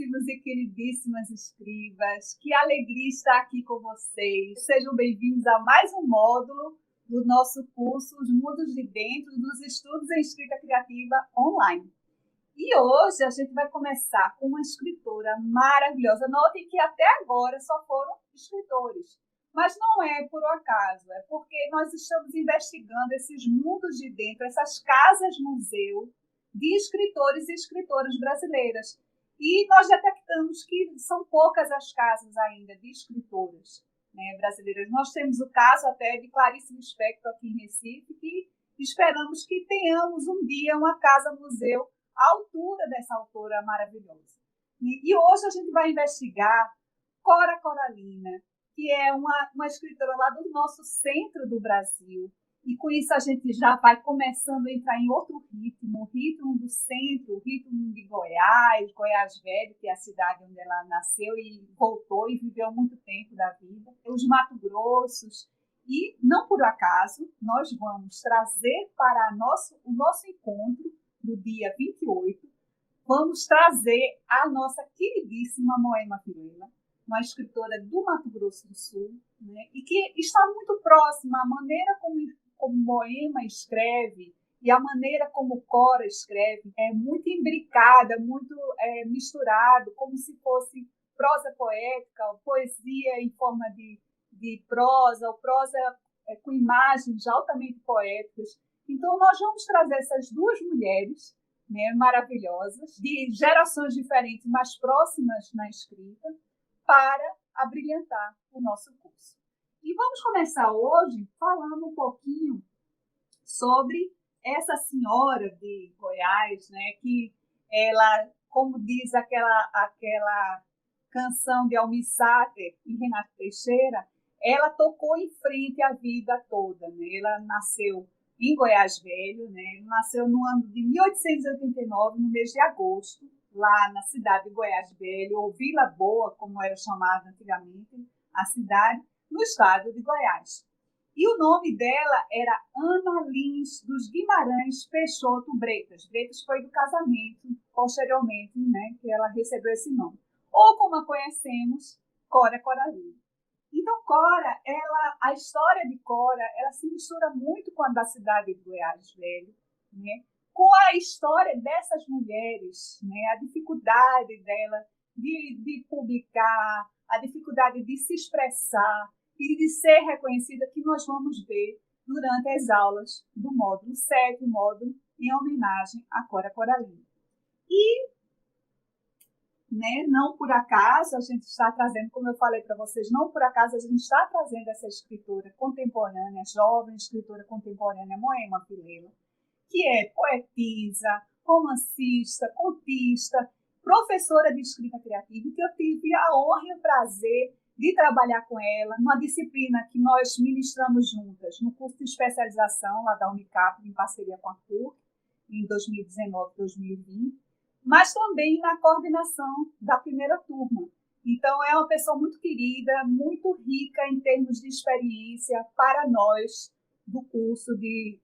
queridíssimos e queridíssimas escribas, que alegria estar aqui com vocês. Sejam bem-vindos a mais um módulo do nosso curso Os Mundos de Dentro dos Estudos em Escrita Criativa Online. E hoje a gente vai começar com uma escritora maravilhosa. Notem que até agora só foram escritores, mas não é por acaso, é porque nós estamos investigando esses mundos de dentro, essas casas-museu de escritores e escritoras brasileiras. E nós detectamos que são poucas as casas ainda de escritoras, né, brasileiras. Nós temos o caso até de Clarice Lispector aqui em Recife, que esperamos que tenhamos um dia uma casa-museu à altura dessa autora maravilhosa. E hoje a gente vai investigar Cora Coralina, que é uma escritora lá do nosso centro do Brasil. E com isso a gente já vai começando a entrar em outro ritmo, o ritmo do centro, o ritmo de Goiás, Goiás Velho, que é a cidade onde ela nasceu e voltou e viveu muito tempo da vida, os Mato Grossos. E, não por acaso, nós vamos trazer para o nosso encontro do dia 28, vamos trazer a nossa queridíssima Moema Vilela, uma escritora do Mato Grosso do Sul, né, e que está muito próxima à maneira como Moema escreve e a maneira como Cora escreve, é muito imbricada, muito misturado, como se fosse prosa poética, ou poesia em forma de prosa, ou prosa com imagens altamente poéticas. Então, nós vamos trazer essas duas mulheres, né, maravilhosas, de gerações diferentes, mas próximas na escrita, para abrilhantar o nosso curso. E vamos começar hoje falando um pouquinho sobre essa senhora de Goiás, né, que ela, como diz aquela canção de Almir Sater e Renato Teixeira, ela tocou em frente a vida toda, né? Ela nasceu em Goiás Velho, né? Nasceu no ano de 1889, no mês de agosto, lá na cidade de Goiás Velho, ou Vila Boa, como era chamada antigamente, a cidade, no estado de Goiás. E o nome dela era Ana Lins dos Guimarães Peixoto Bretas. Bretas foi do casamento, posteriormente, né, que ela recebeu esse nome. Ou, como a conhecemos, Cora Coralina. Então, Cora, a história de Cora, ela se mistura muito com a da cidade de Goiás Velho, né? Com a história dessas mulheres, né? A dificuldade dela de publicar, a dificuldade de se expressar e de ser reconhecida, que nós vamos ver durante as aulas do módulo 7, o módulo em homenagem a Cora Coralina. E né, não por acaso a gente está trazendo, como eu falei para vocês, não por acaso a gente está trazendo essa escritora contemporânea, jovem escritora contemporânea, Moema Vilela, que é poetisa, romancista, contista, professora de escrita criativa, que eu tive a honra e o prazer de trabalhar com ela numa disciplina que nós ministramos juntas, no curso de especialização lá da Unicap, em parceria com a PUC, em 2019 e 2020, mas também na coordenação da primeira turma. Então, é uma pessoa muito querida, muito rica em termos de experiência para nós do curso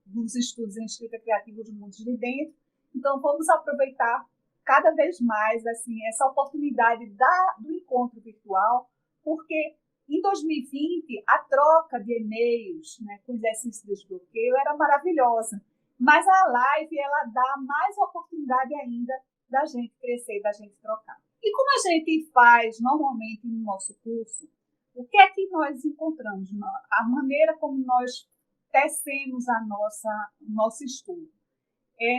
dos estudos em escrita criativa dos mundos de dentro. Então, vamos aproveitar cada vez mais assim, essa oportunidade do encontro virtual, porque em 2020 a troca de e-mails, né, com exercício de desbloqueio era maravilhosa, mas a live ela dá mais oportunidade ainda da gente crescer, da gente trocar. E como a gente faz normalmente no nosso curso, o que é que nós encontramos? A maneira como nós tecemos o nosso estudo.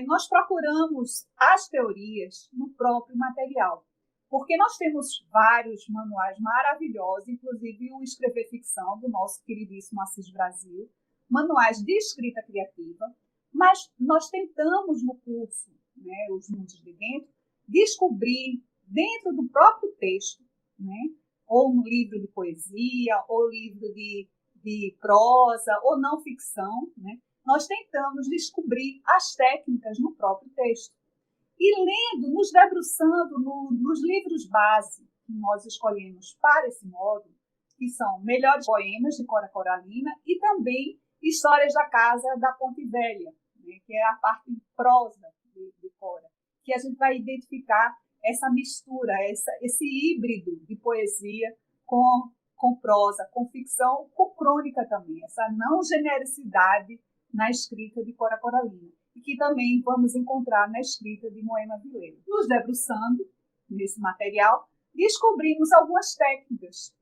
Nós procuramos as teorias no próprio material, porque nós temos vários manuais maravilhosos, inclusive o Escrever Ficção, do nosso queridíssimo Assis Brasil, manuais de escrita criativa, mas nós tentamos no curso, né, Os Mundos de Dentro, descobrir dentro do próprio texto, né, ou no livro de poesia, ou livro de prosa, ou não ficção, né, nós tentamos descobrir as técnicas no próprio texto. E lendo, nos debruçando nos livros base que nós escolhemos para esse módulo, que são Melhores Poemas, de Cora Coralina, e também Histórias da Casa da Ponte Velha, né, que é a parte prosa de Cora, que a gente vai identificar essa mistura, esse híbrido de poesia com prosa, com ficção, com crônica também, essa não genericidade na escrita de Cora Coralina, e que também vamos encontrar na escrita de Moema Vileiro. Nos debruçando nesse material, descobrimos algumas técnicas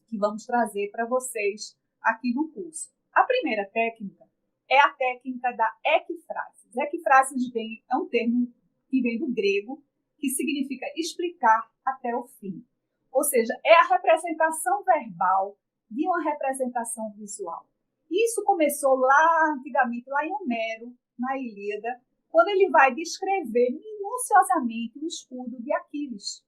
que vamos trazer para vocês aqui no curso. A primeira técnica é a técnica da equifrases. Equifrases é um termo que vem do grego, que significa explicar até o fim. Ou seja, é a representação verbal de uma representação visual. Isso começou lá antigamente, lá em Homero, na Ilíada, quando ele vai descrever minuciosamente o escudo de Aquiles.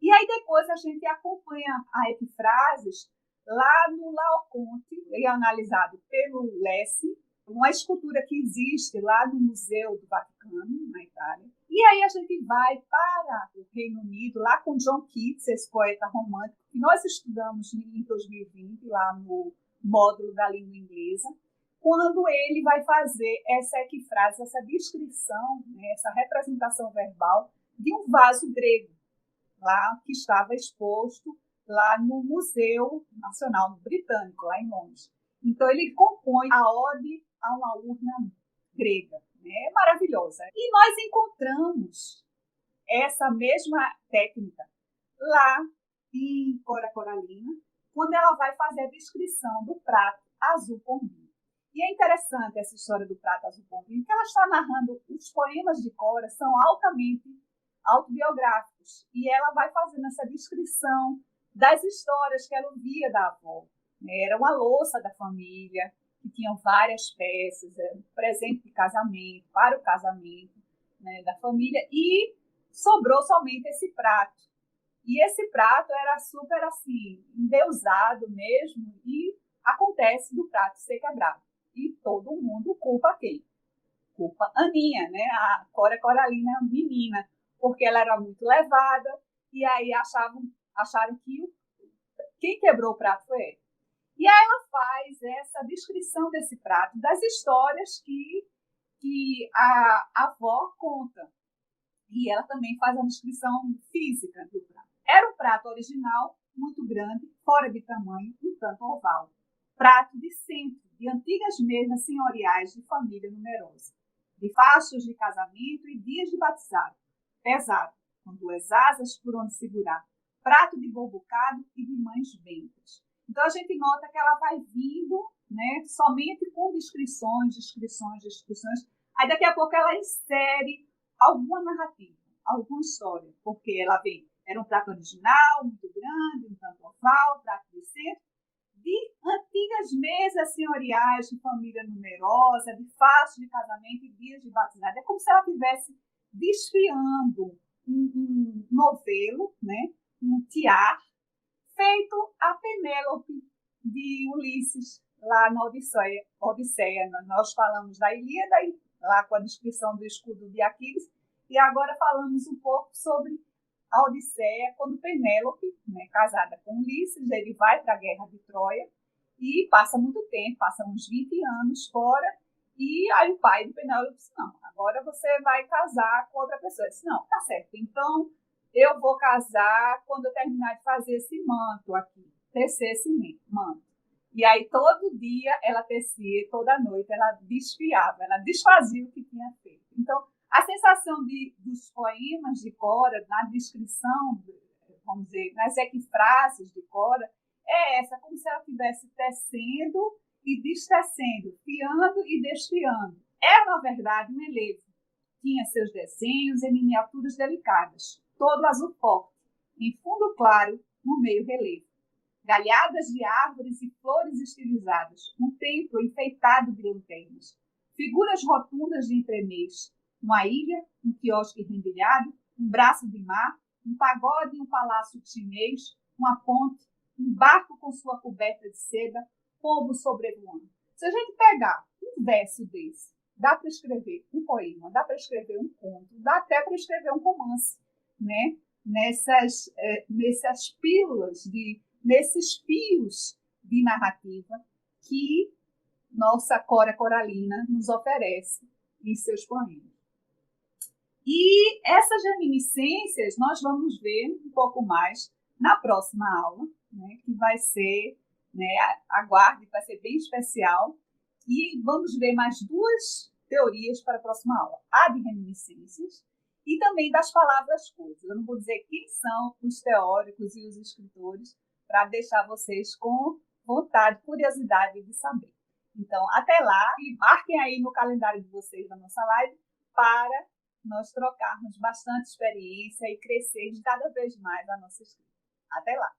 E aí depois a gente acompanha a equifrases lá no Laoconte, é analisado pelo Lessing, uma escultura que existe lá no Museu do Vaticano, na Itália. E aí a gente vai para o Reino Unido, lá com John Keats, esse poeta romântico, que nós estudamos em 2020, lá no módulo da língua inglesa, quando ele vai fazer essa equifrase, essa descrição, né, essa representação verbal de um vaso grego, lá que estava exposto lá no Museu Nacional Britânico, lá em Londres. Então, ele compõe a ode a uma urna grega. É maravilhosa. E nós encontramos essa mesma técnica lá em Cora Coralina, quando ela vai fazer a descrição do prato azul pombinho. E é interessante essa história do prato azul pombinho, porque ela está narrando, os poemas de Cora são altamente autobiográficos, e ela vai fazendo essa descrição das histórias que ela ouvia da avó. Era uma louça da família, que tinham várias peças, era um presente de casamento, para o casamento, né, da família, e sobrou somente esse prato. E esse prato era super assim, endeusado mesmo, e acontece do prato ser quebrado. E todo mundo culpa quem? Culpa Aninha, né? A Cora Coralina menina, porque ela era muito levada, e aí acharam que quem quebrou o prato foi ela. E aí ela faz essa descrição desse prato, das histórias que a avó conta. E ela também faz a descrição física do prato. Era um prato original, muito grande, fora de tamanho, um tanto oval. Prato de centro, de antigas mesas senhoriais de família numerosa, de fastos de casamento e dias de batizado. Pesado, com 2 asas por onde segurar. Prato de bom bocado e de mães bentas. Então, a gente nota que ela vai vindo, né, somente com descrições. Aí, daqui a pouco, ela insere alguma narrativa, alguma história, porque ela vem, era um prato original, muito grande, um tanto oval, prato de centro, de antigas mesas senhoriais de família numerosa, de fastos de casamento e dias de batizado. É como se ela estivesse desfiando um novelo, né, um tiar, feito a Penélope de Ulisses, lá na Odisseia. Nós falamos da Ilíada, lá com a descrição do escudo de Aquiles, e agora falamos um pouco sobre a Odisseia, quando Penélope, né, casada com Ulisses, ele vai para a guerra de Troia e passa muito tempo, passa uns 20 anos fora, e aí o pai de Penélope disse, não, agora você vai casar com outra pessoa. Ele disse, não, tá certo, então eu vou casar quando eu terminar de fazer esse manto aqui, tecer esse manto. E aí todo dia ela tecia, toda noite ela desfiava, ela desfazia o que tinha feito. Então, a sensação dos poemas de Cora, na descrição, vamos dizer, nas equifrases de Cora, é essa, como se ela estivesse tecendo e destecendo, fiando e desfiando. Era, na verdade, um enlevo. Tinha seus desenhos em miniaturas delicadas, todo azul forte, em fundo claro, no meio relevo. Galhadas de árvores e flores estilizadas, um templo enfeitado de lanternas, figuras rotundas de entremês, uma ilha, um quiosque rendilhado, um braço de mar, um pagode e um palácio chinês, uma ponte, um barco com sua coberta de seda, pombo sobrevoando. Se a gente pegar um verso desse, dá para escrever um poema, dá para escrever um conto, dá até para escrever um romance, né? Nessas pílulas, nesses fios de narrativa que nossa Cora Coralina nos oferece em seus poemas. E essas reminiscências nós vamos ver um pouco mais na próxima aula, né, que vai ser, né, aguarde, vai ser bem especial. E vamos ver mais duas teorias para a próxima aula. A de reminiscências e também das palavras-coisas. Eu não vou dizer quem são os teóricos e os escritores para deixar vocês com vontade, curiosidade de saber. Então, até lá, e marquem aí no calendário de vocês da nossa live para nós trocarmos bastante experiência e crescermos cada vez mais a nossa escrita. Até lá!